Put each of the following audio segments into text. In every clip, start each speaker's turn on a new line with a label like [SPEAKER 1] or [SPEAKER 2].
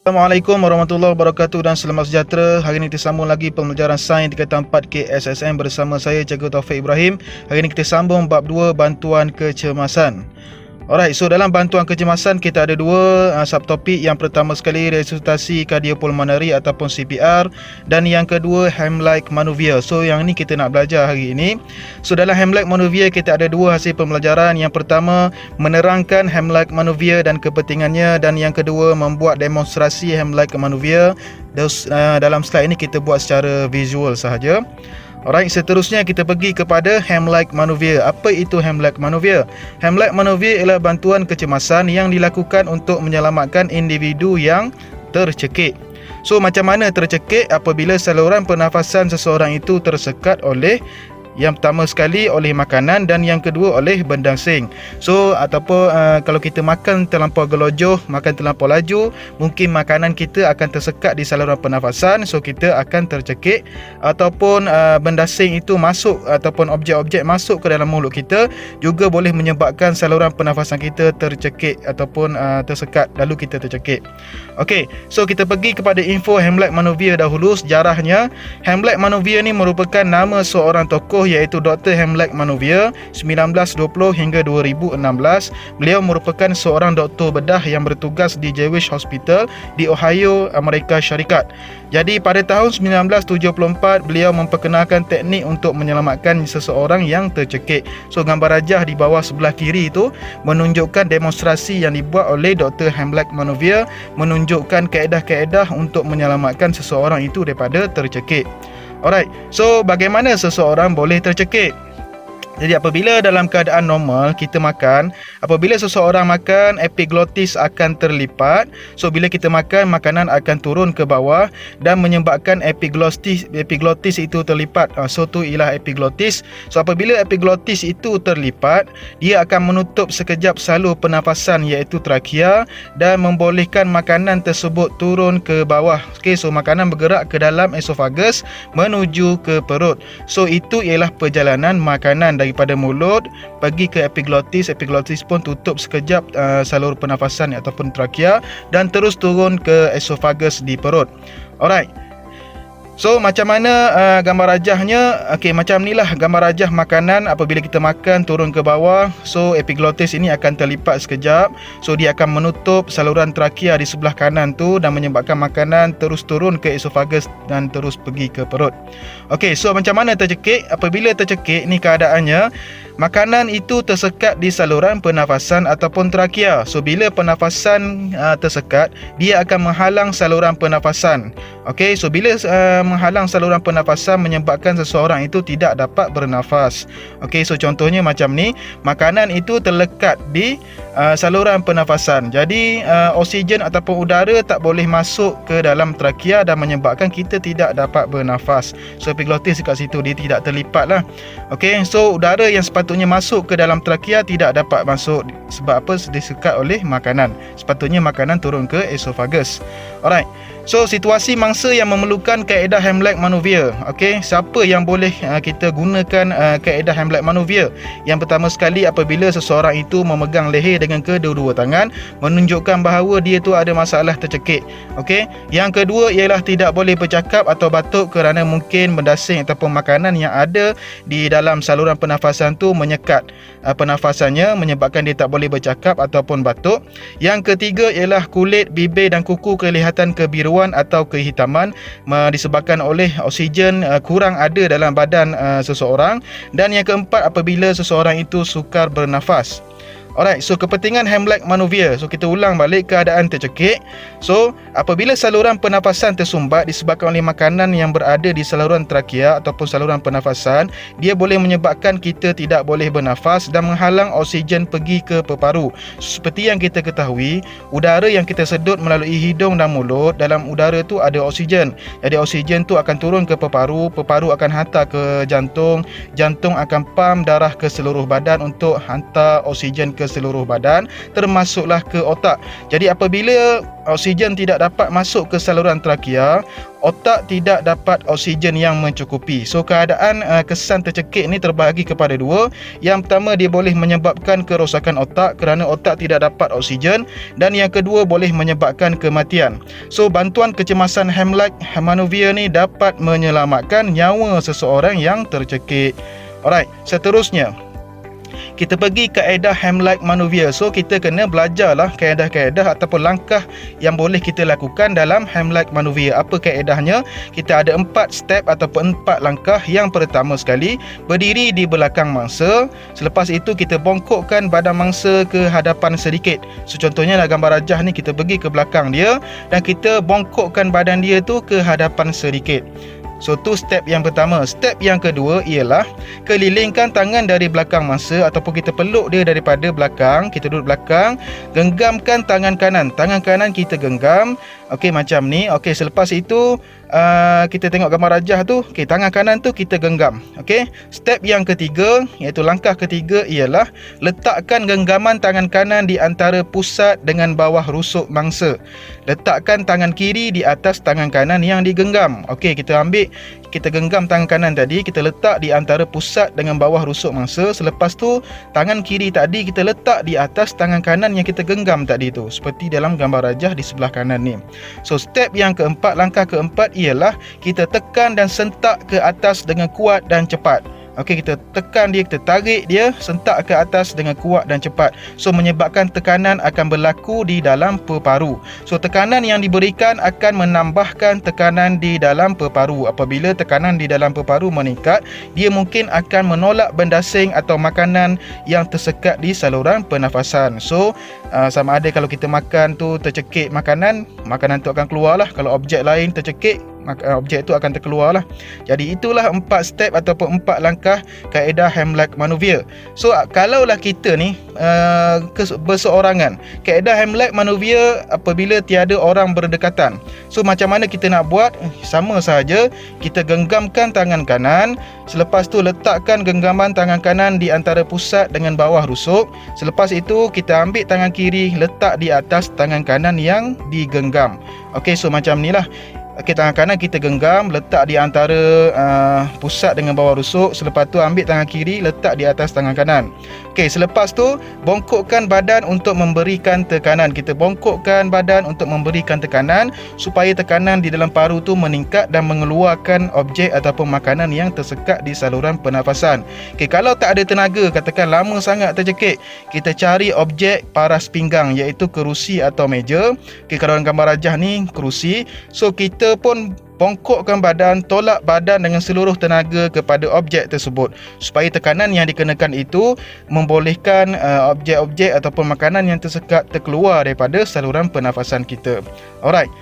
[SPEAKER 1] Assalamualaikum warahmatullahi wabarakatuh dan selamat sejahtera. Hari ini kita sambung lagi pembelajaran sains tingkatan 4 KSSM bersama saya Cikgu Taufik Ibrahim. Hari ini kita sambung bab 2 bantuan kecemasan. Alright, so dalam bantuan kecemasan kita ada dua subtopik. Yang pertama sekali resusitasi kardiopulmonari ataupun CPR, dan yang kedua Heimlich Manoeuvre. So yang ni kita nak belajar hari ini. So dalam Heimlich Manoeuvre kita ada dua hasil pembelajaran. Yang pertama menerangkan Heimlich Manoeuvre dan kepentingannya, dan yang kedua membuat demonstrasi Heimlich Manoeuvre. Dalam slide ini kita buat secara visual sahaja. Alright, seterusnya kita pergi kepada Heimlich Manoeuvre. Apa itu Heimlich Manoeuvre? Heimlich Manoeuvre ialah bantuan kecemasan yang dilakukan untuk menyelamatkan individu yang tercekik. So macam mana tercekik? Apabila saluran pernafasan seseorang itu tersekat oleh, yang pertama sekali oleh makanan, dan yang kedua oleh benda asing. So ataupun kalau kita makan terlampau gelojoh, makan terlampau laju, mungkin makanan kita akan tersekat di saluran pernafasan. So kita akan tercekik. Ataupun benda asing itu masuk, ataupun objek-objek masuk ke dalam mulut kita, juga boleh menyebabkan saluran pernafasan kita tercekik ataupun tersekat, lalu kita tercekik. Okey, so kita pergi kepada info Heimlich Manoeuvre dahulu. Sejarahnya, Heimlich Manoeuvre ni merupakan nama seorang tokoh iaitu Dr. Heimlich Manoeuvre 1920 hingga 2016. Beliau merupakan seorang doktor bedah yang bertugas di Jewish Hospital di Ohio, Amerika Syarikat. Jadi pada tahun 1974 beliau memperkenalkan teknik untuk menyelamatkan seseorang yang tercekik. So gambar rajah di bawah sebelah kiri itu menunjukkan demonstrasi yang dibuat oleh Dr. Heimlich Manoeuvre, menunjukkan kaedah-kaedah untuk menyelamatkan seseorang itu daripada tercekik. Alright, so bagaimana seseorang boleh tercekik? Jadi apabila dalam keadaan normal kita makan, apabila seseorang makan, epiglottis akan terlipat. So bila kita makan, makanan akan turun ke bawah dan menyebabkan epiglottis itu terlipat. So tu ialah epiglottis. So apabila epiglottis itu terlipat, dia akan menutup sekejap salur pernafasan iaitu trakea dan membolehkan makanan tersebut turun ke bawah. Okey, so makanan bergerak ke dalam esofagus menuju ke perut. So itu ialah perjalanan makanan daripada mulut pergi ke epiglottis. Epiglottis pun tutup sekejap salur pernafasan ataupun trakea dan terus turun ke esofagus di perut. Alright. So macam mana gambar rajahnya? Okey, macam inilah gambar rajah makanan. Apabila kita makan turun ke bawah, so epiglottis ini akan terlipat sekejap. So dia akan menutup saluran trakea di sebelah kanan tu dan menyebabkan makanan terus turun ke esofagus dan terus pergi ke perut. Okey, so macam mana tercekik? Apabila tercekik ni keadaannya, makanan itu tersekat di saluran pernafasan ataupun trakea. So bila pernafasan tersekat, dia akan menghalang saluran pernafasan. Okey, so bila menghalang saluran pernafasan menyebabkan seseorang itu tidak dapat bernafas. Okey, so contohnya macam ni, makanan itu terlekat di saluran pernafasan. Jadi oksigen ataupun udara tak boleh masuk ke dalam trakea dan menyebabkan kita tidak dapat bernafas. So epiglottis kat situ dia tidak terlipat lah. Okey, so udara yang sepatutnya masuk ke dalam trakea tidak dapat masuk. Sebab apa? Disekat oleh makanan. Sepatutnya makanan turun ke esofagus. Alright. So situasi mangsa yang memerlukan kaedah Heimlich Manoeuvre. Okey, siapa yang boleh kita gunakan kaedah Heimlich Manoeuvre? Yang pertama sekali, apabila seseorang itu memegang leher dengan kedua-dua tangan, menunjukkan bahawa dia tu ada masalah tercekik. Okey. Yang kedua ialah tidak boleh bercakap atau batuk kerana mungkin benda asing ataupun makanan yang ada di dalam saluran pernafasan tu menyekat pernafasannya, menyebabkan dia tak boleh bercakap ataupun batuk. Yang ketiga ialah kulit, bibir dan kuku kelihatan kebiruan atau kehitaman disebabkan oleh oksigen kurang ada dalam badan seseorang. Dan yang keempat, apabila seseorang itu sukar bernafas. Alright, so kepentingan Heimlich Manoeuvre. So kita ulang balik keadaan tercekik. So apabila saluran pernafasan tersumbat disebabkan oleh makanan yang berada di saluran trakea ataupun saluran pernafasan, dia boleh menyebabkan kita tidak boleh bernafas dan menghalang oksigen pergi ke peparu. Seperti yang kita ketahui, udara yang kita sedut melalui hidung dan mulut, dalam udara tu ada oksigen. Jadi oksigen tu akan turun ke peparu, peparu akan hantar ke jantung, jantung akan pam darah ke seluruh badan untuk hantar oksigen ke seluruh badan, termasuklah ke otak. Jadi apabila oksigen tidak dapat masuk ke saluran trakea, otak tidak dapat oksigen yang mencukupi. So keadaan kesan tercekik ni terbahagi kepada dua. Yang pertama, dia boleh menyebabkan kerosakan otak kerana otak tidak dapat oksigen, dan yang kedua boleh menyebabkan kematian. So bantuan kecemasan Heimlich Manovier ni dapat menyelamatkan nyawa seseorang yang tercekik. Alright, seterusnya kita pergi kaedah Heimlich Manovier. So kita kena belajarlah kaedah-kaedah ataupun langkah yang boleh kita lakukan dalam Heimlich Manovier. Apa kaedahnya? Kita ada 4 step ataupun 4 langkah. Yang pertama sekali, berdiri di belakang mangsa. Selepas itu kita bongkokkan badan mangsa ke hadapan sedikit. So contohnya dalam gambar rajah ni, kita pergi ke belakang dia dan kita bongkokkan badan dia tu ke hadapan sedikit. So tu step yang pertama. Step yang kedua ialah kelilingkan tangan dari belakang mangsa ataupun kita peluk dia daripada belakang. Kita duduk belakang, genggamkan tangan kanan. Tangan kanan kita genggam. Okey, macam ni. Okey, selepas itu kita tengok gambar rajah tu. Okey, tangan kanan tu kita genggam. Okey, step yang ketiga, iaitu langkah ketiga, ialah letakkan genggaman tangan kanan di antara pusat dengan bawah rusuk mangsa. Letakkan tangan kiri di atas tangan kanan yang digenggam. Okey, kita genggam tangan kanan tadi, kita letak di antara pusat dengan bawah rusuk mangsa. Selepas tu tangan kiri tadi kita letak di atas tangan kanan yang kita genggam tadi tu, seperti dalam gambar rajah di sebelah kanan ni. So step yang keempat, langkah keempat ialah kita tekan dan sentak ke atas dengan kuat dan cepat. Okey, kita tekan dia, kita tarik dia, sentak ke atas dengan kuat dan cepat. So menyebabkan tekanan akan berlaku di dalam peparu. So tekanan yang diberikan akan menambahkan tekanan di dalam peparu. Apabila tekanan di dalam peparu meningkat, dia mungkin akan menolak benda asing atau makanan yang tersekat di saluran pernafasan. So sama ada kalau kita makan tu tercekik makanan tu akan keluarlah. Kalau objek lain tercekik, maka objek itu akan terkeluarlah. Jadi itulah 4 step ataupun 4 langkah kaedah Heimlich Manovier. So kalaulah kita ni berseorangan, kaedah Heimlich Manovier apabila tiada orang berdekatan. So macam mana kita nak buat? Sama sahaja, kita genggamkan tangan kanan. Selepas tu letakkan genggaman tangan kanan di antara pusat dengan bawah rusuk. Selepas itu kita ambil tangan kiri, letak di atas tangan kanan yang digenggam. Okey, so macam ni lah. Okey, tangan kanan kita genggam, letak di antara pusat dengan bawah rusuk. Selepas tu ambil tangan kiri, letak di atas tangan kanan. Okey, selepas tu bongkokkan badan untuk memberikan tekanan. Kita bongkokkan badan untuk memberikan tekanan supaya tekanan di dalam paru tu meningkat dan mengeluarkan objek ataupun makanan yang tersekat di saluran pernafasan. Okey, kalau tak ada tenaga, katakan lama sangat tercekik, kita cari objek paras pinggang, iaitu kerusi atau meja. Okey, kalau dalam gambar rajah ni kerusi. So kita pun bongkokkan badan, tolak badan dengan seluruh tenaga kepada objek tersebut supaya tekanan yang dikenakan itu membolehkan objek-objek ataupun makanan yang tersekat terkeluar daripada saluran pernafasan kita. Alright.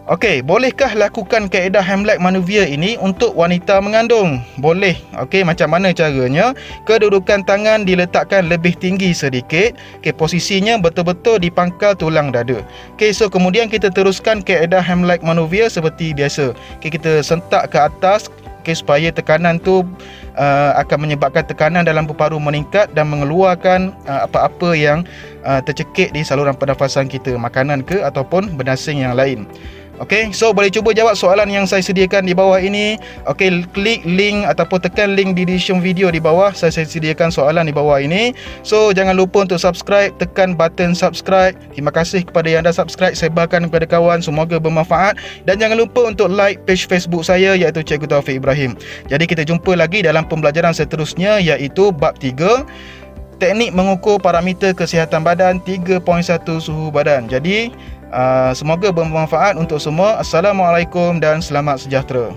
[SPEAKER 1] Okey, bolehkah lakukan kaedah Heimlich Manovier ini untuk wanita mengandung? Boleh. Okey, macam mana caranya? Kedudukan tangan diletakkan lebih tinggi sedikit. Okey, posisinya betul-betul di pangkal tulang dada. Okey, so kemudian kita teruskan kaedah Heimlich Manovier seperti biasa. Okey, kita sentak ke atas. Okey, supaya tekanan tu akan menyebabkan tekanan dalam peparu meningkat dan mengeluarkan apa-apa yang tercekik di saluran pernafasan kita, makanan ke ataupun benda asing yang lain. Okey, so boleh cuba jawab soalan yang saya sediakan di bawah ini. Okey, klik link ataupun tekan link di description video di bawah. Saya sediakan soalan di bawah ini. So jangan lupa untuk subscribe, tekan button subscribe. Terima kasih kepada yang dah subscribe, sebarkan kepada kawan, semoga bermanfaat. Dan jangan lupa untuk like page Facebook saya, iaitu Cikgu Taufik Ibrahim. Jadi kita jumpa lagi dalam pembelajaran seterusnya, iaitu bab 3, teknik mengukur parameter kesihatan badan 3.1 suhu badan. Jadi semoga bermanfaat untuk semua. Assalamualaikum dan selamat sejahtera.